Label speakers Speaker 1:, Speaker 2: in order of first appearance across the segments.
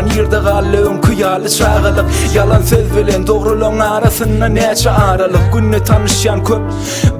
Speaker 1: Yalan yerde gallığım kıyalı çağılık. Yalan söz bilen doğruluğun arasında neçe aralık. Günne tanışyan köp,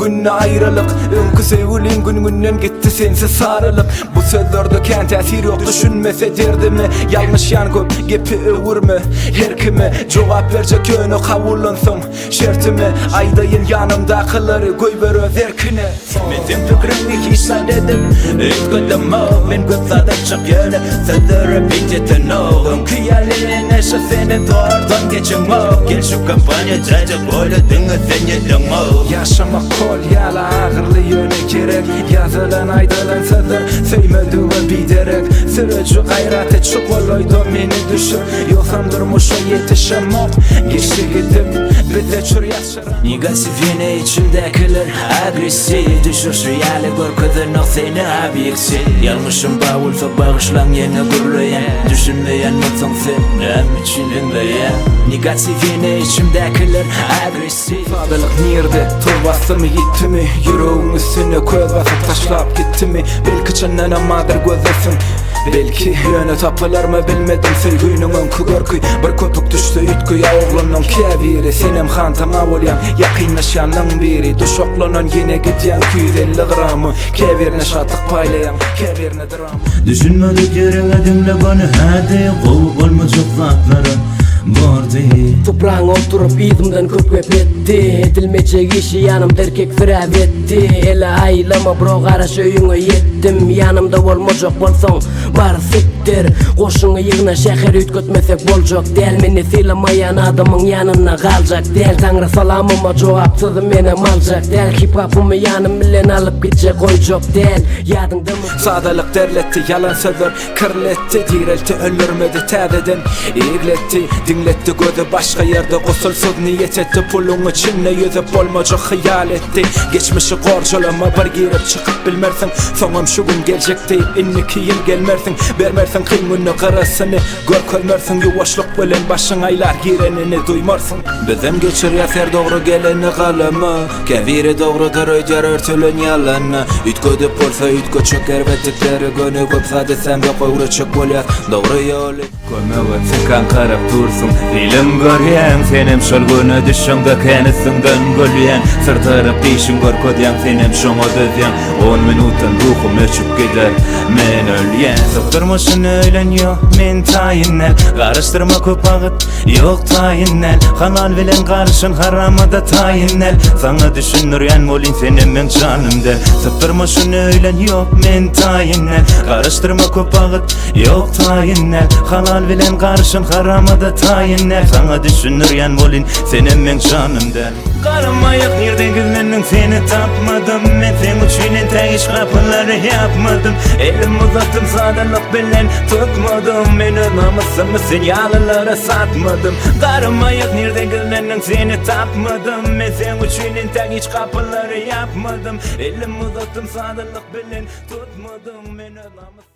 Speaker 1: günne ayrılık. Önkü sevgilin gün gitti sensiz sarılık. Bu sözlerde kent tesir yok, düşünmese derdimi. Yanlış yan köp, gepi övürme her kime. Cevap verecek yönü kavullansın şertimi. Aydayın yanımdakileri koy ver öz erkine. Metin fikrimni kişan dedim ütködüm o. Men götladım çık yöne sözleri pincetin o. Önkü yalinin eşi senin doğrudan geçin o. Gel şu kampanya çaycak böyle dinle sen yedin o. Yaşamak kol yala ağırlı yöne gerek. Yazılan aydalan sözler söymediği biderek. Sürücü gayrate çık olaydı beni düşür. Yoksam durmuşa yetişemem. Geçti gidip bize çür yaşaram. Negatif yine içimdekiler agresif. Düşür şu yale korkudan o seni abiyeksiz. Yanlışım bavulsa bağışlan yine gurlayan. Düşünmeyen mutsun sen nem için dinleyen. Negatif yine içimdekiler agresif. Sadelik nerede? Turbası mı gitti mi? Yüreğin üstüne köz basıp taşlap gitti mi? Belki çenden amadır gözlesin. Belki yöne tapılar mı bilmedim. Sevginin önkü görkü bir köpük düştü ütkü ya oğlunun keviri. Senem xantama olyam yakınlaşanın biri. Duş oklanan yine gidiyen 250 gramı. Kevirine şatlık paylayan kevirine dramı.
Speaker 2: Düşünmedik yerine dinle bana hadi. Kovuk olmayacak zatları bordi.
Speaker 3: Toprağın oturup izimden köpkep etti. Edilmeyecek işi yanımda erkek firab etti. Ele aylama bro qaraş öyüne yettim. Yanımda olmayacak bolsang bar siktir. Qoşuňy yığna şäher ütkötmesek boljak. Del meni silamayan adamın yanına kaljak. Del Tanrı salamıma jogapsyz menem aljak. Del hip hopumy yanım bilen alıp gitjek koyjak. Del ýadyňdamy
Speaker 1: Sadalyk derletti, yalan sözler kirletti. Direlti öldürmedi täzeden egletti. Dinletti gözü başka yerde kosulsuz niyet etti. Pulun içinde yüzüp olmayacak hayal etti. Geçmişi korcalama bir girip çıkıp bilmersin. Sonum şu gün gelecek deyip 2 yıl gelmersin. Vermersin kıymını karasını gör körmersin. Yuvaşlık bilen başın aylar girenini duymarsın. Bizim geçir yaser doğru geleni kalama. Keviri doğrudur öcer örtülün yalanı. Ütködü polsa ütkö çöker ve tikleri gönü köp sade sen de koyru çık bolyat. Doğru yolu Köme ve çıkan karap dursun. Dilim göryen senem şol günü düşümde kenisinden gölyen. Sırtarıp değişim gör kodyan senem şomo dözyen. 10 minutun ruhum öçüp gider men ölyen. Sıktırmışın ölen yok men tayinler. Karıştırma köp ağıt yok tayinler. Halal bilen karışın harama da tayinler. Sana düşünüryen molin senem men canım der. Sıktırmışın ölen yok men tayinler. Karıştırma köp ağıt yok tayinler. Halal bilen karışın harama da tayinler. Sana düşünüryen molin senem men canım der. Karamayak nereden gülmenin seni tapmadım. Men sen uçuyla teyiş kapıları yapmadım. Elim uzattım sadalık bilen tutmadım. Men namusumı sinyalılara satmadım. Karamayak nereden gülmenin seni tapmadım. Men sen uçuyla teyiş kapıları yapmadım. Elim uzattım sadalık bilen tutmadım. Men namusumı